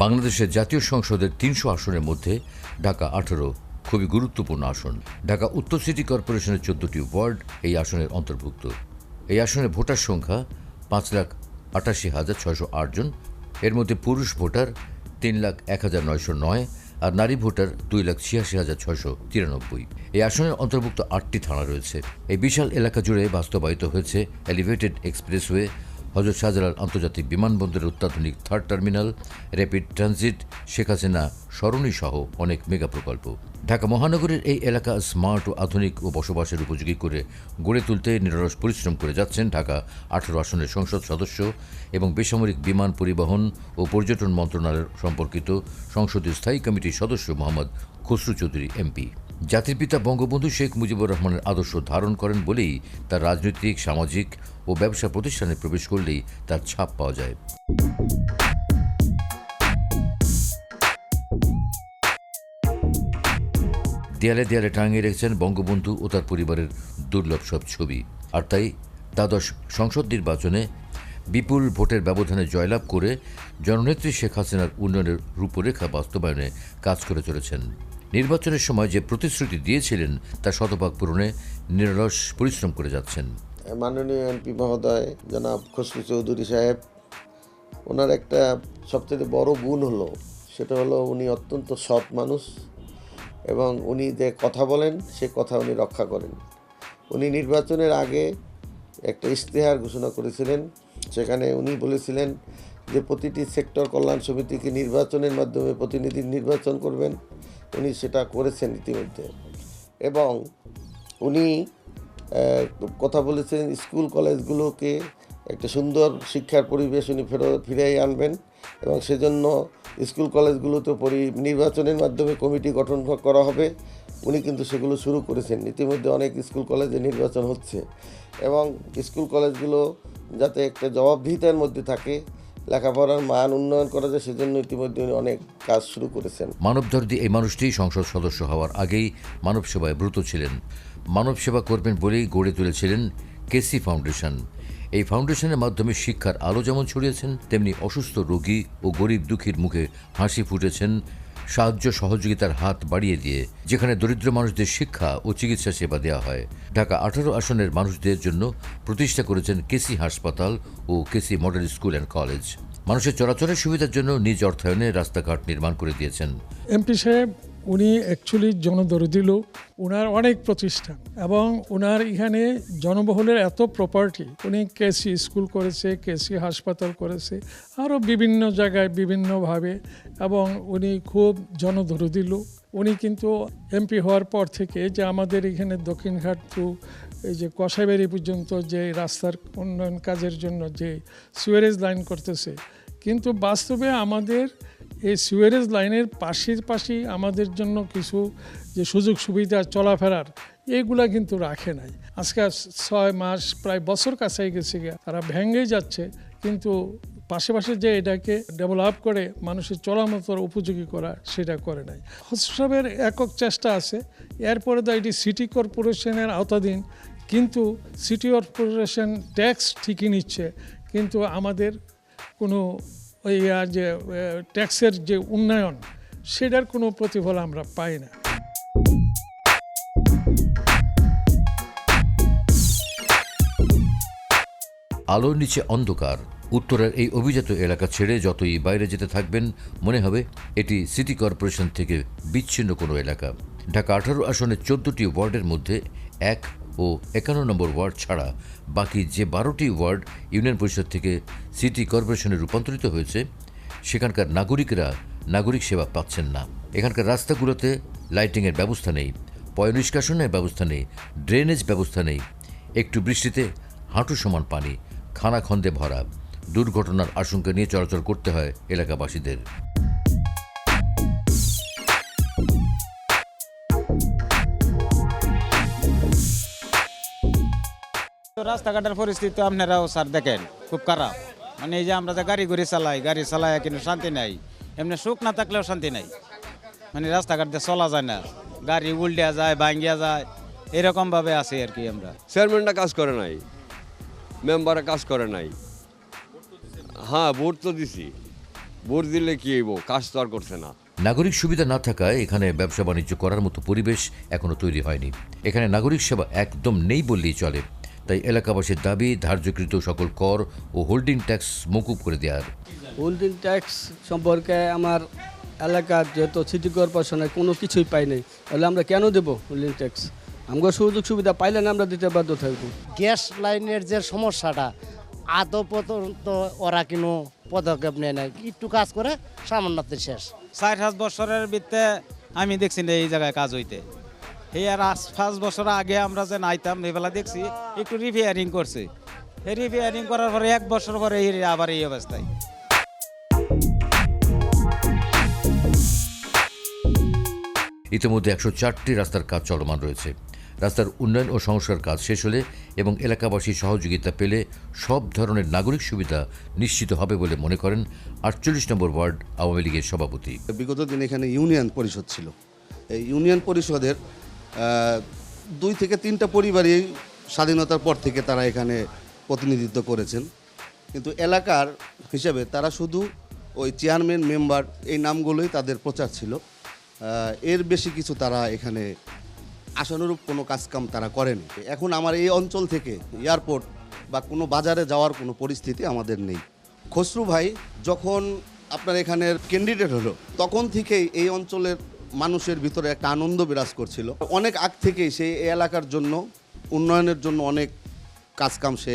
বাংলাদেশের জাতীয় সংসদের ৩০০ আসনের মধ্যে ঢাকা ১৮ খুবই গুরুত্বপূর্ণ আসন। ঢাকা উত্তর সিটি কর্পোরেশনের ১৪টি ওয়ার্ড এই আসনের অন্তর্ভুক্ত। এই আসনের ভোটার সংখ্যা ৫,৮৮,৬০৮ জন। এর মধ্যে পুরুষ ভোটার ৩,০১,৯০৯ আর নারী ভোটার ২,৮৬,৬৯৩। এই আসনের অন্তর্ভুক্ত ৮টি থানা রয়েছে। এই বিশাল এলাকা জুড়ে বাস্তবায়িত হয়েছে এলিভেটেড এক্সপ্রেসওয়ে, হযরত শাহজালাল আন্তর্জাতিক বিমানবন্দরের অত্যাধুনিক third terminal, rapid transit, Sheikh Hasina সরণি সহ অনেক মেগা প্রকল্প। ঢাকা মহানগরের এই এলাকা স্মার্ট ও আধুনিক ও বসবাসের উপযোগী করে গড়ে তুলতে নিরলস পরিশ্রম করে যাচ্ছেন ঢাকা ১৮ আসনের সংসদ সদস্য এবং বেসামরিক বিমান পরিবহন ও পর্যটন মন্ত্রণালয় সম্পর্কিত সংসদীয় স্থায়ী কমিটির সদস্য মোহাম্মদ খসরু চৌধুরী এমপি। জাতির পিতা বঙ্গবন্ধু শেখ মুজিবুর রহমানের আদর্শ ধারণ করেন বলেই তার রাজনৈতিক, সামাজিক ও ব্যবসা প্রতিষ্ঠানে প্রবেশ করলেই তার ছাপ পাওয়া যায়। দেয়ালে দেয়ালে টাঙিয়ে রেখেছেন বঙ্গবন্ধু ও তার পরিবারের দুর্লভ সব ছবি। আর তাই দ্বাদশ সংসদ নির্বাচনে বিপুল ভোটের ব্যবধানে জয়লাভ করে জননেত্রী শেখ হাসিনার উন্নয়নের রূপরেখা বাস্তবায়নে কাজ করে চলেছেন। নির্বাচনের সময় যে প্রতিশ্রুতি দিয়েছিলেন তা শতভাগ পূরণে নিরলস পরিশ্রম করে যাচ্ছেন। মাননীয় এমপি মহোদয় জনাব খসরু চৌধুরী সাহেব, ওনার একটা সবচেয়ে বড় গুণ হলো, সেটা হলো উনি অত্যন্ত সৎ মানুষ এবং উনি যে কথা বলেন সে কথা উনি রক্ষা করেন। উনি নির্বাচনের আগে একটা ইশতেহার ঘোষণা করেছিলেন, সেখানে উনি বলেছিলেন যে প্রতিটি সেক্টর কল্যাণ সমিতিকে নির্বাচনের মাধ্যমে প্রতিনিধি নির্বাচন করবেন। উনি সেটা করেছেন ইতিমধ্যে এবং উনি কথা বলেছেন স্কুল কলেজগুলোকে একটা সুন্দর শিক্ষার পরিবেশ উনি ফিরিয়ে আনবেন এবং সেজন্য স্কুল কলেজগুলোতে নির্বাচনের মাধ্যমে কমিটি গঠন করা হবে। উনি কিন্তু সেগুলো শুরু করেছেন। ইতিমধ্যে অনেক স্কুল কলেজে নির্বাচন হচ্ছে এবং স্কুল কলেজগুলো যাতে একটা জবাবদিহিতার মধ্যে থাকে, লেখাপড়ার মান উন্নয়ন করা যায়, সেজন্য ইতিমধ্যে উনি অনেক কাজ শুরু করেছেন। মানবদর্দী এই মানুষটি সংসদ সদস্য হওয়ার আগেই মানব সেবায় ব্রত ছিলেন। মানব সেবা করবেন বলেই গড়ে তুলেছিলেন কেসি ফাউন্ডেশন। এই ফাউন্ডেশনের মাধ্যমে শিক্ষার আলো যেমন ছড়িয়েছেন, তেমনি অসুস্থ রোগী ও গরিব দুঃখীর মুখে হাসি ফুটেছেন সাহায্য সহযোগিতার হাত বাড়িয়ে দিয়ে, যেখানে দরিদ্র মানুষদের শিক্ষা ও চিকিৎসা সেবা দেওয়া হয়। ঢাকা ১৮ আসনের মানুষদের জন্য প্রতিষ্ঠা করেছেন কেসি হাসপাতাল ও কেসি মডেল স্কুল অ্যান্ড কলেজ। মানুষের চলাচলের সুবিধার জন্য নিজ অর্থায়নে রাস্তাঘাট নির্মাণ করে দিয়েছেন। এমপি সাহেব উনি অ্যাকচুয়ালি জনদরদি লোক, ওনার অনেক প্রতিষ্ঠান এবং ওনার এখানে জনবহুলের এত প্রপার্টি। উনি কেসি স্কুল করেছে, কেসি হাসপাতাল করেছে, আরও বিভিন্ন জায়গায় বিভিন্নভাবে, এবং উনি খুব জনদরদি লোক। উনি কিন্তু এমপি হওয়ার পর থেকে যে আমাদের এখানে দক্ষিণঘাট টু এই যে কষাইবাড়ি পর্যন্ত যে রাস্তার উন্নয়ন কাজের জন্য যে সুয়ারেজ লাইন করতেছে, কিন্তু বাস্তবে আমাদের এই সুয়ারেজ লাইনের পাশাপাশি আমাদের জন্য কিছু যে সুযোগ সুবিধা চলাফেরার এইগুলা কিন্তু রাখে নাই। আজকে 6 মাস প্রায় বছর কাছাই গেছে গিয়া, তারা ভেঙে যাচ্ছে, কিন্তু পাশাপাশি যে এটাকে ডেভেলপ করে মানুষের চলামতর উপযোগী করা সেটা করে নাই। হস্তক্ষেপের একক চেষ্টা আছে। এরপরে তো এটি সিটি কর্পোরেশনের আওতাধীন, কিন্তু সিটি কর্পোরেশন ট্যাক্স ঠিকই নিচ্ছে, কিন্তু আমাদের কোনো ওই যে ট্যাক্সের যে উন্নয়ন সেটার কোনো প্রতিফল আমরা পাই না। আলোর নিচে অন্ধকার উত্তরের এই অভিজাত এলাকা ছেড়ে যতই বাইরে যেতে থাকবেন, মনে হবে এটি সিটি কর্পোরেশন থেকে বিচ্ছিন্ন কোনো এলাকা। ঢাকা ১৮ আসনের ১৪টি ওয়ার্ডের মধ্যে ১ ও ৫১ নম্বর ওয়ার্ড ছাড়া বাকি যে ১২টি ওয়ার্ড ইউনিয়ন পরিষদ থেকে সিটি কর্পোরেশনে রূপান্তরিত হয়েছে, সেখানকার নাগরিকরা নাগরিক সেবা পাচ্ছেন না। এখানকার রাস্তাগুলোতে লাইটিংয়ের ব্যবস্থা নেই, পয় নিষ্কাশনের ব্যবস্থা নেই, ড্রেনেজ ব্যবস্থা নেই। একটু বৃষ্টিতে হাঁটু সমান পানি, খানাখন্দে ভরা। দুর্ঘটনার আশঙ্কা নিয়ে চলাচল করতে হয় এলাকাবাসীদের। রাস্তাঘাটের পরিস্থিতি আপনারাও স্যার দেখেন, খুব খারাপ। মানে এই যে আমরা যে গাড়ি চালাই কিন্তু শান্তি নাই, এমনি সুখ না থাকলেও শান্তি নাই। মানে রাস্তাঘাট দিয়ে চলা যায় না, গাড়ি উল্টিয়া যায়, ভাঙ্গিয়া যায়, এরকমভাবে আছে আর কি। আমরা চেয়ারম্যানটা কাজ করে নাই, মেম্বারে কাজ করে নাই। হ্যাঁ, ভোট তো দিছি, ভোট দিলে কি হইব, কাজ তো আর করছে না। নাগরিক সুবিধা না থাকায় এখানে ব্যবসা বাণিজ্য করার মতো পরিবেশ এখনো তৈরি হয়নি। এখানে নাগরিক সেবা একদম নেই বললেই চলে। তাই এলাকাবাসীর দাবি ধার্যকৃত সকল কর ও হোল্ডিং ট্যাক্স মকুব করে দেওয়ার। হোল্ডিং ট্যাক্স সম্পর্কে আমার এলাকার যেহেতু সিটি কর্পোরেশনের কোনো কিছুই পাই নাই, তাহলে আমরা কেন দেবো হোল্ডিং ট্যাক্স? আমরা সুযোগ সুবিধা পাইলে না আমরা দিতে বাধ্য থাকবো। গ্যাস লাইনের যে সমস্যাটা আদৌ পর্যন্ত ওরা কোনো পদক্ষেপ নেয় না, একটু কাজ করে সামান্যতে শেষ। 4-5 বছরের ভিতরে আমি দেখছি না এই জায়গায় কাজ হইতে। এই আর 5 বছর আগে আমরা যে নাইতাম এবেলা দেখছি একটু রিপেয়ারিং করছে। এই রিপেয়ারিং করার পরে 1 বছর পরে আবার এই অবস্থায়। ইতিমধ্যে 104টি রাস্তার কাজ চলমান রয়েছে। রাস্তার উন্নয়ন ও সংস্কার কাজ শেষ হলে এবং এলাকাবাসীর সহযোগিতা পেলে সব ধরনের নাগরিক সুবিধা নিশ্চিত হবে বলে মনে করেন 48 নম্বর ওয়ার্ড আওয়ামী লীগের সভাপতি। বিগত দিন এখানে ইউনিয়ন পরিষদ ছিল। এই ইউনিয়ন পরিষদের 2 থেকে 3টা পরিবারই স্বাধীনতার পর থেকে তারা এখানে প্রতিনিধিত্ব করেছেন, কিন্তু এলাকার হিসেবে তারা শুধু ওই চেয়ারম্যান মেম্বার এই নামগুলোই তাদের প্রচার ছিল। এর বেশি কিছু তারা এখানে আশানুরূপ কোনো কাজকাম তারা করেনি। এখন আমার এই অঞ্চল থেকে এয়ারপোর্ট বা কোনো বাজারে যাওয়ার কোনো পরিস্থিতি আমাদের নেই। খসরু ভাই যখন আপনার এখানের ক্যান্ডিডেট হলো তখন থেকেই এই অঞ্চলের মানুষের ভিতরে একটা আনন্দ বিরাজ করছিল। অনেক আগ থেকেই সেই এলাকার জন্য উন্নয়নের জন্য অনেক কাজকাম সে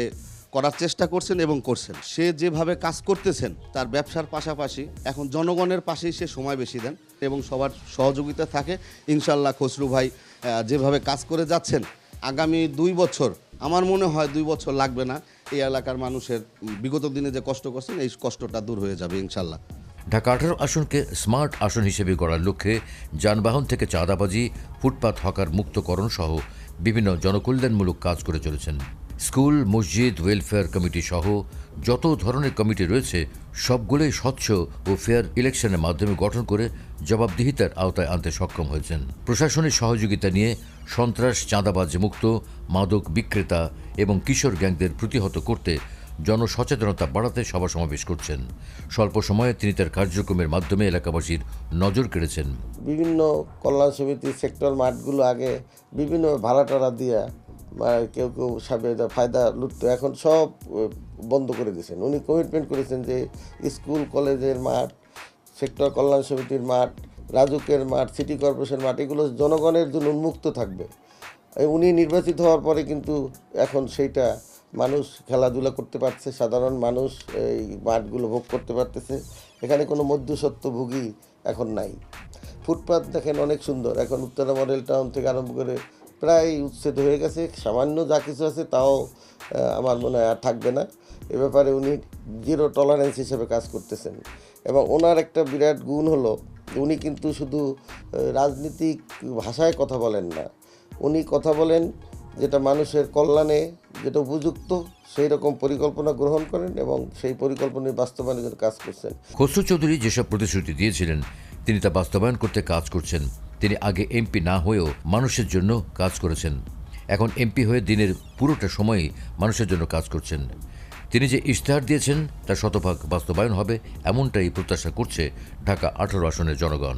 করার চেষ্টা করছেন এবং করছেন। সে যেভাবে কাজ করতেছেন তার ব্যবসার পাশাপাশি এখন জনগণের পাশেই সে সময় বেশি দেন এবং সবার সহযোগিতা থাকে। ইনশাল্লাহ খসরু ভাই যেভাবে কাজ করে যাচ্ছেন আগামী 2 বছর, আমার মনে হয় 2 বছর লাগবে না, এই এলাকার মানুষের বিগত দিনে যে কষ্ট করছেন এই কষ্টটা দূর হয়ে যাবে ইনশাল্লাহ। ঢাকা 18 আসনকে স্মার্ট আসন হিসেবে গড়ার লক্ষ্যে যানবাহন থেকে চাঁদাবাজি, ফুটপাত হকার মুক্তকরণ সহ বিভিন্ন জনকল্যাণমূলক কাজ করে চলেছেন। স্কুল, মসজিদ, ওয়েলফেয়ার কমিটি সহ যত ধরনের কমিটি রয়েছে সবগুলোই স্বচ্ছ ও ফেয়ার ইলেকশনের মাধ্যমে গঠন করে জবাবদিহিতার আওতায় আনতে সক্ষম হয়েছেন। প্রশাসনের সহযোগিতা নিয়ে সন্ত্রাস, চাঁদাবাজ মুক্ত, মাদক বিক্রেতা এবং কিশোর গ্যাংদের প্রতিহত করতে জনসচেতনতা বাড়াতে সভা সমাবেশ করছেন। স্বল্প সময়ে তিনি তার কার্যক্রমের মাধ্যমে এলাকাবাসীর নজর কেড়েছেন। বিভিন্ন কল্যাণ সমিতি সেক্টর মাঠগুলো আগে বিভিন্ন ভাড়া টাড়া দিয়া কেউ কেউ ফায়দা লুটতো, এখন সব বন্ধ করে দিয়েছেন। উনি কমিটমেন্ট করেছেন যে স্কুল কলেজের মাঠ, সেক্টর কল্যাণ সমিতির মাঠ, রাজুকের মাঠ, সিটি কর্পোরেশন মাঠ এগুলো জনগণের জন্য উন্মুক্ত থাকবে। উনি নির্বাচিত হওয়ার পরে কিন্তু এখন সেইটা মানুষ খেলাধুলা করতে পারছে, সাধারণ মানুষ এই মাঠগুলো ভোগ করতে পারতেছে। এখানে কোনো মধ্যস্বত্বভোগী এখন নাই। ফুটপাত দেখেন অনেক সুন্দর, এখন উত্তরা মডেল টাউন থেকে আরম্ভ করে প্রায় উচ্ছেদ হয়ে গেছে। সামান্য যা কিছু আছে তাও আমার মনে হয় আর থাকবে না। এ ব্যাপারে উনি জিরো টলারেন্স হিসেবে কাজ করতেছেন এবং ওনার একটা বিরাট গুণ হলো উনি কিন্তু শুধু রাজনীতিক ভাষায় কথা বলেন না, উনি কথা বলেন যেটা মানুষের কল্যাণে যেটা উপযুক্ত সেই রকম পরিকল্পনা গ্রহণ করেন এবং সেই পরিকল্পনার বাস্তবায়নের কাজ করছেন। খসরু চৌধুরী যেসব প্রতিশ্রুতি দিয়েছিলেন তিনি তা বাস্তবায়ন করতে কাজ করছেন। তিনি আগে এমপি না হয়েও মানুষের জন্য কাজ করেছেন, এখন এমপি হয়ে দিনের পুরোটা সময়ই মানুষের জন্য কাজ করছেন। তিনি যে ইশতেহার দিয়েছেন তা শতভাগ বাস্তবায়ন হবে এমনটাই প্রত্যাশা করছে ঢাকা 18 আসনের জনগণ।